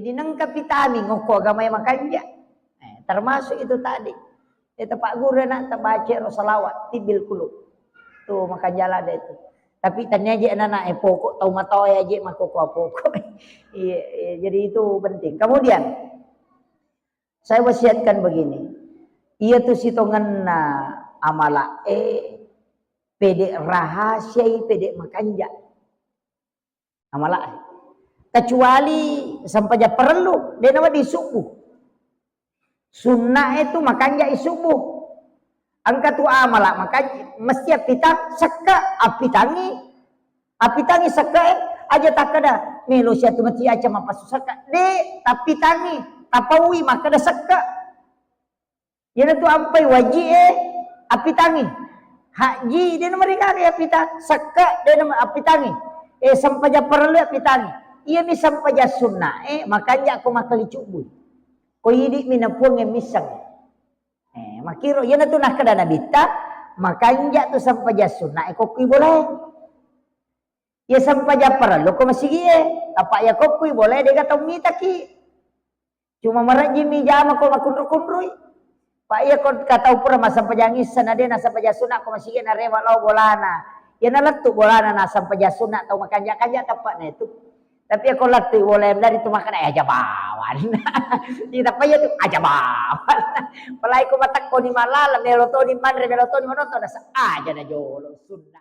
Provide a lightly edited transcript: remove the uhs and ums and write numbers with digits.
Jadi nang kapitami ngoko agama yang makanja. Termasuk itu tadi. Itu Pak Guru nak terbaca salawat tibil kulub. Tuh makanja lah ada itu. Tapi tanya aja anak pokok tahu matau aja mako pokok. Iya, jadi itu penting. Kemudian saya wasiatkan begini. Ia tuh sitongan amala pede rahasia pede makanja. Amala kecuali sampai perlu dia nama di subuh. Sunnah itu makanya subuh. Angkat tu amala maka mesti pitang seka api tangi seka aja tak ada melo sia tu mati aja mapas seka de tapi tangi tapawi maka ada seka. Yana tu ampai wajib api tangi. Haji dia nama ringan api tangi seka dia nama api tangi. Sampai perlu api tangi. Ia ni sampai sunnah makanya aku makali cubu. Ko hidik minapuang misang. Makiro yana tu nak kada nabita makanya tu sampai sunnah ko kui boleh. Ya sampai perlu ko masigi apa ya ko kui boleh dia kata mita ki. Cuma maraji mi jama ko makundru-kundrui. Pak ya ko kata upura sampai jangis sanade na sampai sunnah ko masigi na rewa law bolana. Ya na letu bolana na sampai sunnah tau makanja-kanja tapak na itu. Tapi aku latih boleh dari itu makan aja bawan. Tidak payah tu aja bawan. Pelai ko matak ko ni malala melotoni manre melotoni monoto dah aja dah jolo sunnah.